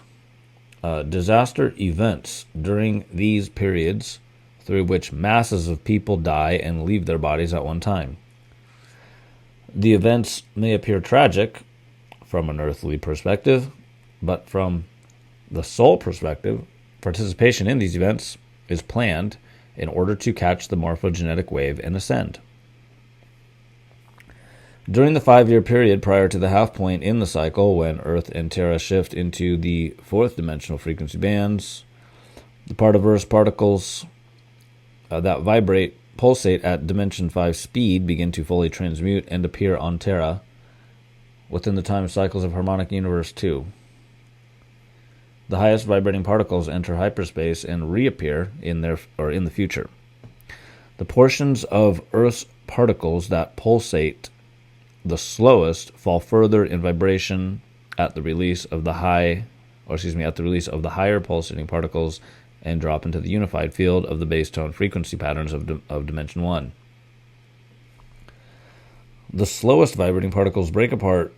disaster events during these periods through which masses of people die and leave their bodies at one time. The events may appear tragic from an earthly perspective, but from the soul perspective, participation in these events is planned in order to catch the morphogenetic wave and ascend. During the 5-year period prior to the half point in the cycle, when Earth and Terra shift into the fourth dimensional frequency bands, the part of Earth's particles that vibrate, pulsate at Dimension 5 speed begin to fully transmute and appear on Terra within the time cycles of Harmonic Universe 2. The highest vibrating particles enter hyperspace and reappear in the future. The portions of Earth's particles that pulsate the slowest fall further in vibration at the release of the higher pulsating particles and drop into the unified field of the base tone frequency patterns of Dimension 1. The slowest vibrating particles break apart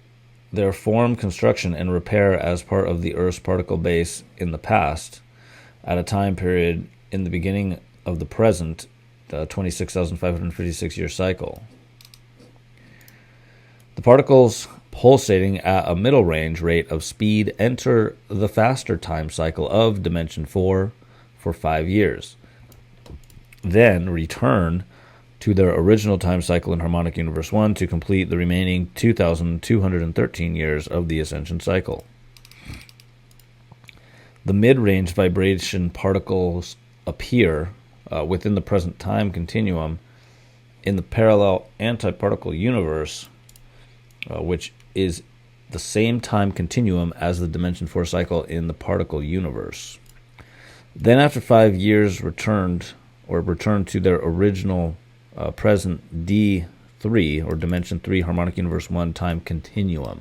their form, construction, and repair as part of the Earth's particle base in the past, at a time period in the beginning of the present, the 26,556 year cycle. The particles pulsating at a middle range rate of speed enter the faster time cycle of Dimension 4 for 5 years, then return to their original time cycle in Harmonic Universe 1 to complete the remaining 2,213 years of the Ascension cycle. The mid-range vibration particles appear within the present time continuum in the parallel antiparticle universe, which is the same time continuum as the Dimension 4 cycle in the particle universe. Then after 5 years return to their original present D3 or Dimension 3 Harmonic Universe 1 time continuum.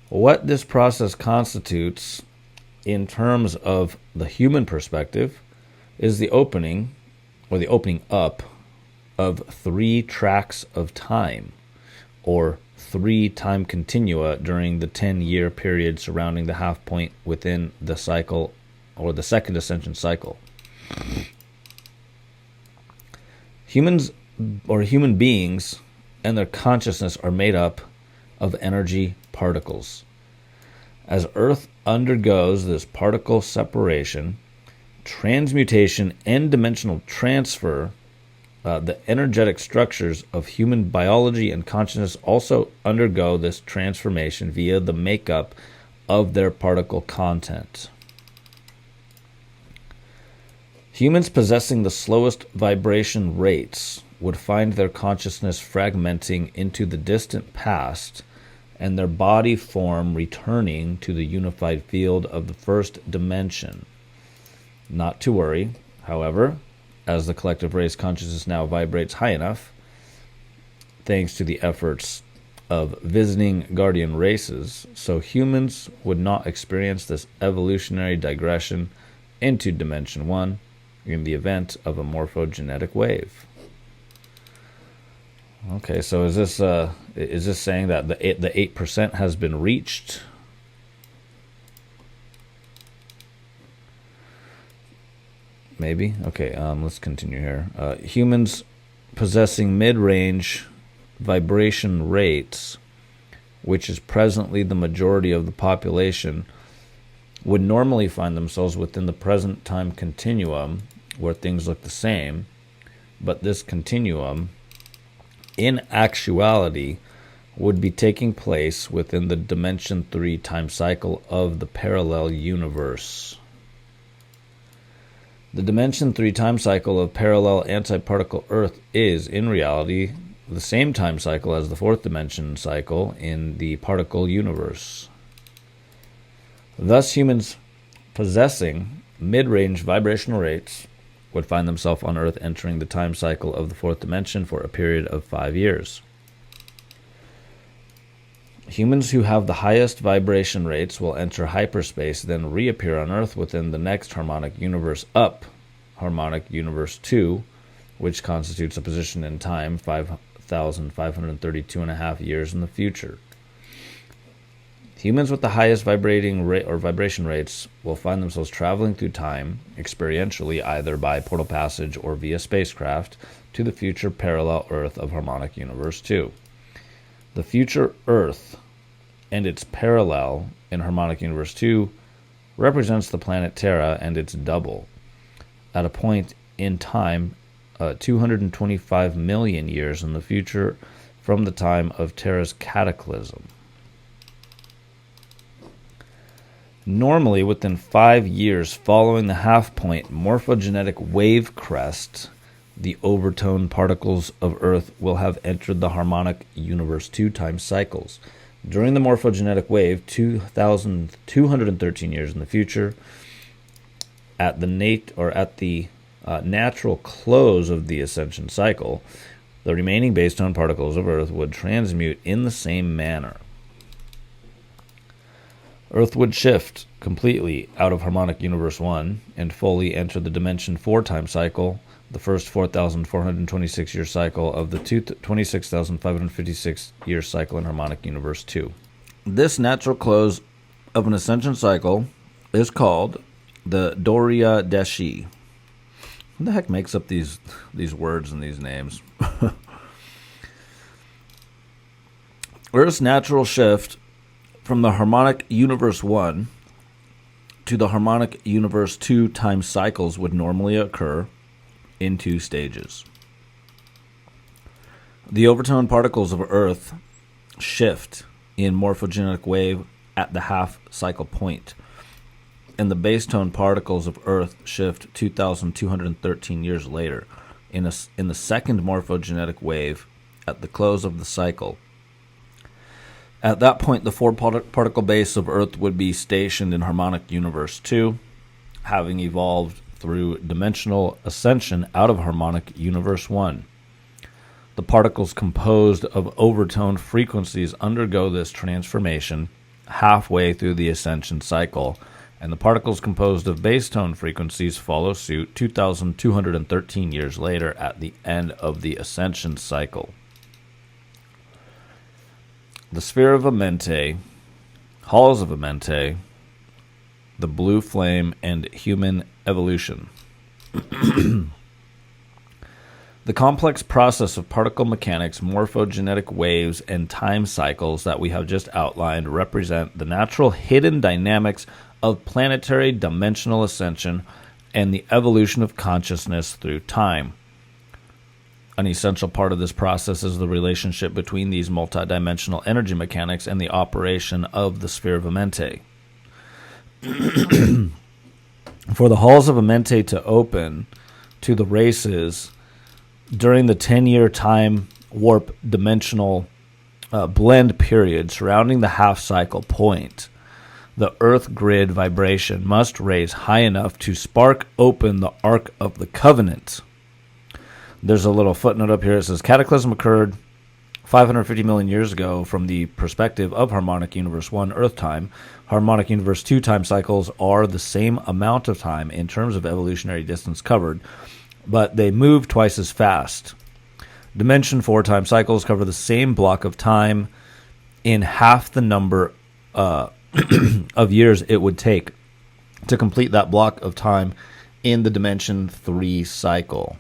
What this process constitutes in terms of the human perspective is the opening up of 3 tracks of time, or 3 time continua during the 10-year period surrounding the half point within the cycle, or the second ascension cycle. Humans, or human beings, and their consciousness are made up of energy particles. As Earth undergoes this particle separation, transmutation, and dimensional transfer, the energetic structures of human biology and consciousness also undergo this transformation via the makeup of their particle content. Humans possessing the slowest vibration rates would find their consciousness fragmenting into the distant past and their body form returning to the unified field of the first dimension. Not to worry, however, as the collective race consciousness now vibrates high enough, thanks to the efforts of visiting guardian races, so humans would not experience this evolutionary digression into Dimension 1 in the event of a morphogenetic wave. Okay, so is this saying that the 8% has been reached? Maybe. Okay, let's continue here. Humans possessing mid-range vibration rates, which is presently the majority of the population, would normally find themselves within the present time continuum where things look the same, but this continuum, in actuality, would be taking place within the Dimension 3 time cycle of the parallel universe. The Dimension 3 time cycle of parallel antiparticle Earth is, in reality, the same time cycle as the 4th dimension cycle in the particle universe. Thus, humans possessing mid-range vibrational rates would find themselves on Earth entering the time cycle of the 4th dimension for a period of 5 years. Humans who have the highest vibration rates will enter hyperspace, then reappear on Earth within the next harmonic universe up, Harmonic Universe 2, which constitutes a position in time 5,532.5 years in the future. Humans with the highest vibration rates will find themselves traveling through time, experientially either by portal passage or via spacecraft, to the future parallel Earth of Harmonic Universe 2. The future Earth and its parallel in Harmonic Universe 2 represents the planet Terra and its double, at a point in time 225 million years in the future from the time of Terra's cataclysm. Normally, within 5 years following the half-point morphogenetic wave crest, the overtone particles of Earth will have entered the Harmonic Universe 2 time cycles. During the morphogenetic wave, 2,213 years in the future, at the natural close of the ascension cycle, the remaining base tone particles of Earth would transmute in the same manner. Earth would shift completely out of Harmonic Universe 1 and fully enter the Dimension 4 time cycle, the first 4,426-year cycle of the 26,556-year cycle in Harmonic Universe 2. This natural close of an ascension cycle is called the Doria Deshi. Who the heck makes up these words and these names? Earth's natural shift from the Harmonic Universe 1 to the harmonic universe 2 time cycles would normally occur in 2 stages. The overtone particles of Earth shift in morphogenic wave at the half cycle point, and the base tone particles of Earth shift 2,213 years later in the second morphogenetic wave at the close of the cycle. At that point, the 4-particle base of Earth would be stationed in harmonic universe 2, having evolved through dimensional ascension out of harmonic universe 1. The particles composed of overtoned frequencies undergo this transformation halfway through the ascension cycle, and the particles composed of base tone frequencies follow suit 2,213 years later at the end of the ascension cycle. The sphere of Amentet, halls of Amentet, the blue flame, and human evolution. The complex process of particle mechanics, morphogenetic waves, and time cycles that we have just outlined represent the natural hidden dynamics of planetary dimensional ascension and the evolution of consciousness through time. An essential part of this process is the relationship between these multidimensional energy mechanics and the operation of the sphere of Amentet. For the halls of Amentet to open to the races during the 10-year time warp dimensional blend period surrounding the half-cycle point, the Earth grid vibration must raise high enough to spark open the Ark of the Covenant. There's a little footnote up here. It says, Cataclysm occurred 550 million years ago from the perspective of Harmonic Universe 1 Earth time. Harmonic Universe 2 time cycles are the same amount of time in terms of evolutionary distance covered, but they move twice as fast. Dimension 4 time cycles cover the same block of time in half the number of years it would take to complete that block of time in the Dimension 3 cycle.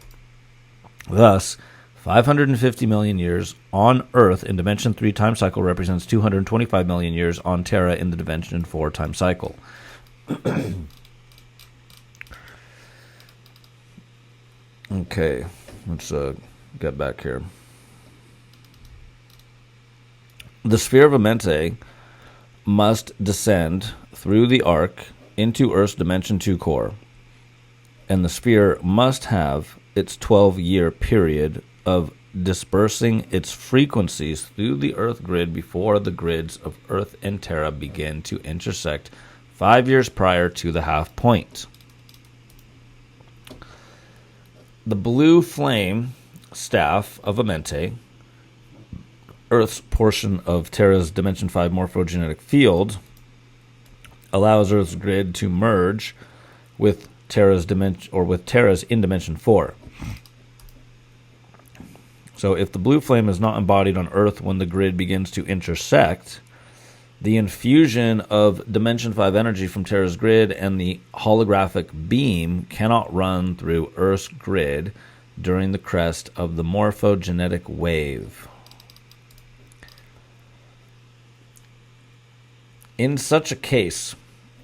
Thus, 550 million years on Earth in Dimension 3 time cycle represents 225 million years on Terra in the Dimension 4 time cycle. Okay, let's get back here. The sphere of Amentet must descend through the arc into Earth's Dimension 2 core, and the sphere must have its 12-year period of dispersing its frequencies through the Earth grid before the grids of Earth and Terra begin to intersect 5 years prior to the half point. The blue flame staff of Amentet, Earth's portion of Terra's Dimension 5 morphogenetic field, allows Earth's grid to merge with Terra's dimension, or with Terra's in Dimension 4. So if the blue flame is not embodied on Earth when the grid begins to intersect, the infusion of Dimension 5 energy from Terra's grid and the holographic beam cannot run through Earth's grid during the crest of the morphogenetic wave. In such a case,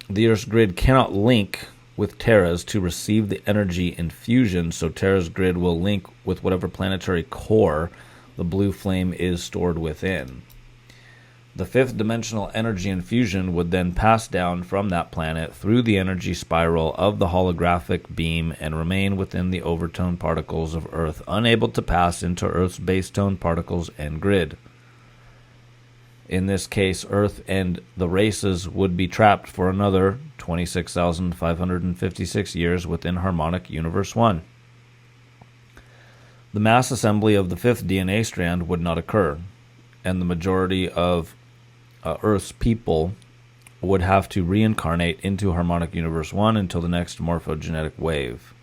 the Earth's grid cannot link with Terra's to receive the energy infusion, so Terra's grid will link with whatever planetary core the blue flame is stored within. The fifth dimensional energy infusion would then pass down from that planet through the energy spiral of the holographic beam and remain within the overtone particles of Earth, unable to pass into Earth's base tone particles and grid. In this case, Earth and the races would be trapped for another 26,556 years within Harmonic Universe 1. The mass assembly of the fifth DNA strand would not occur, and the majority of Earth's people would have to reincarnate into Harmonic Universe 1 until the next morphogenetic wave.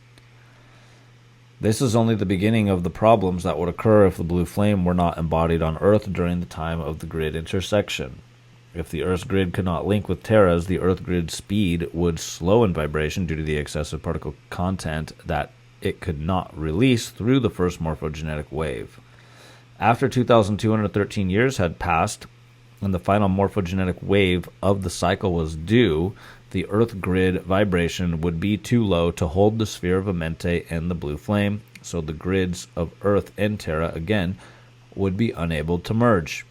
This is only the beginning of the problems that would occur if the blue flame were not embodied on Earth during the time of the grid intersection. If the Earth's grid could not link with Terra's, the Earth grid speed would slow in vibration due to the excessive particle content that it could not release through the first morphogenetic wave. After 2,213 years had passed and the final morphogenetic wave of the cycle was due, the Earth grid vibration would be too low to hold the sphere of Amente and the blue flame, so the grids of Earth and Terra, again, would be unable to merge.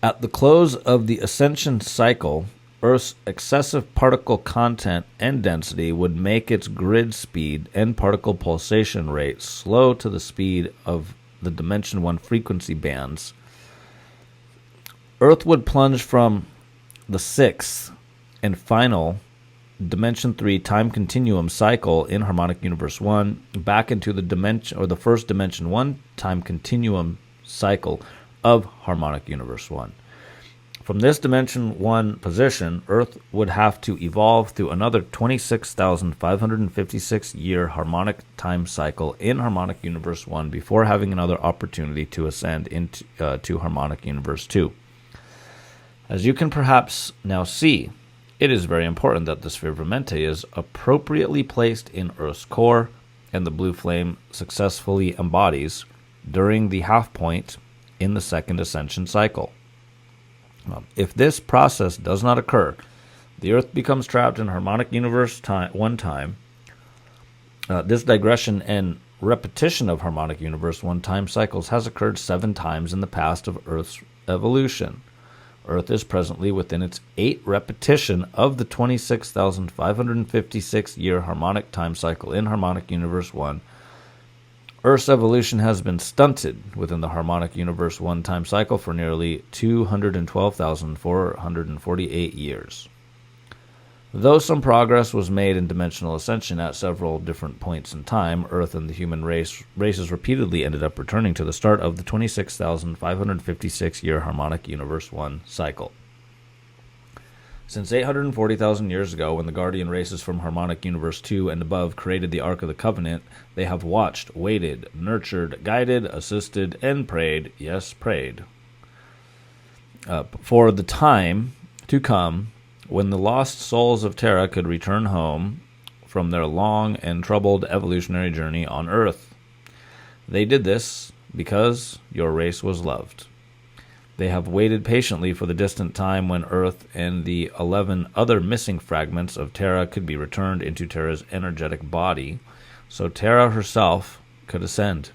At the close of the ascension cycle, Earth's excessive particle content and density would make its grid speed and particle pulsation rate slow to the speed of the Dimension 1 frequency bands. Earth would plunge from the sixth and final Dimension 3 time continuum cycle in Harmonic Universe 1 back into the dimension, or the first Dimension 1 time continuum cycle of Harmonic Universe 1. From this Dimension 1 position, Earth would have to evolve through another 26,556-year harmonic time cycle in Harmonic Universe 1 before having another opportunity to ascend into to Harmonic Universe 2. As you can perhaps now see, it is very important that the sphere of Amente is appropriately placed in Earth's core and the blue flame successfully embodies during the half point in the second ascension cycle. If this process does not occur, the Earth becomes trapped in Harmonic Universe 1 time. This digression and repetition of Harmonic Universe 1 time cycles has occurred 7 times in the past of Earth's evolution. Earth is presently within its 8th repetition of the 26,556-year harmonic time cycle in Harmonic Universe 1. Earth's evolution has been stunted within the Harmonic Universe 1 time cycle for nearly 212,448 years. Though some progress was made in dimensional ascension at several different points in time, Earth and the human races repeatedly ended up returning to the start of the 26,556-year Harmonic Universe 1 cycle. Since 840,000 years ago, when the Guardian races from Harmonic Universe 2 and above created the Ark of the Covenant, they have watched, waited, nurtured, guided, assisted, and prayed, yes, prayed, for the time to come when the lost souls of Terra could return home from their long and troubled evolutionary journey on Earth. They did this because your race was loved. They have waited patiently for the distant time when Earth and the 11 other missing fragments of Terra could be returned into Terra's energetic body, so Terra herself could ascend.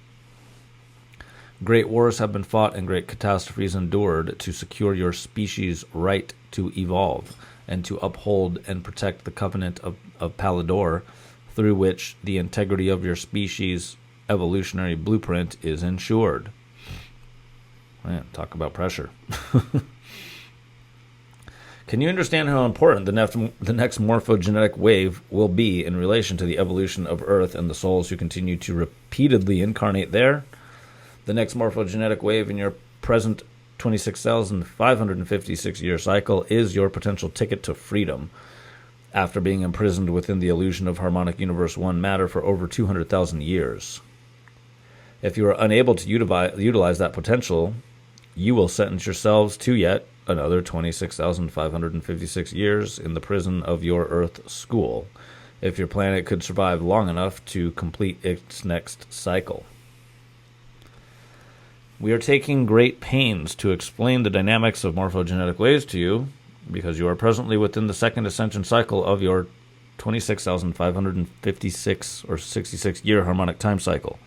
Great wars have been fought and great catastrophes endured to secure your species' right to evolve and to uphold and protect the covenant of Pallador, through which the integrity of your species' evolutionary blueprint is ensured. Man, talk about pressure. Can you understand how important the next morphogenetic wave will be in relation to the evolution of Earth and the souls who continue to repeatedly incarnate there? The next morphogenetic wave in your present 26,556-year cycle is your potential ticket to freedom after being imprisoned within the illusion of Harmonic Universe 1 matter for over 200,000 years. If you are unable to utilize that potential, you will sentence yourselves to yet another 26,556 years in the prison of your Earth school, if your planet could survive long enough to complete its next cycle. We are taking great pains to explain the dynamics of morphogenetic waves to you, because you are presently within the second ascension cycle of your 26,556 or 66-year harmonic time cycle.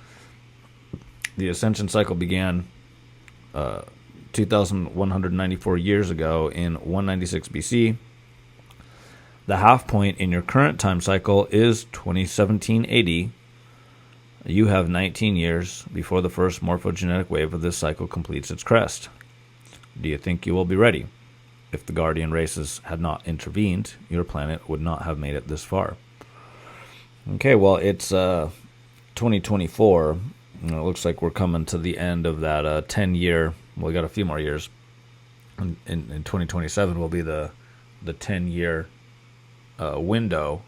The ascension cycle began 2,194 years ago in 196 BC. The half point in your current time cycle is 2017 AD. You have 19 years before the first morphogenetic wave of this cycle completes its crest. Do you think you will be ready? If the Guardian races had not intervened, your planet would not have made it this far. Okay, well, it's 2024. It looks like we're coming to the end of that 10-year. Well, we got a few more years. In 2027 will be the 10-year window,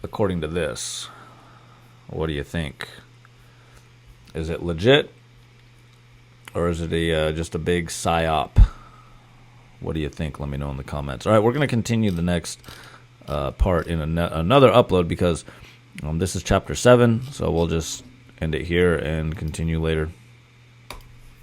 according to this. What do you think? Is it legit, or is it just a big psyop? What do you think? Let me know in the comments. All right, we're going to continue the next part in another upload, because this is chapter 7, so we'll just end it here and continue later.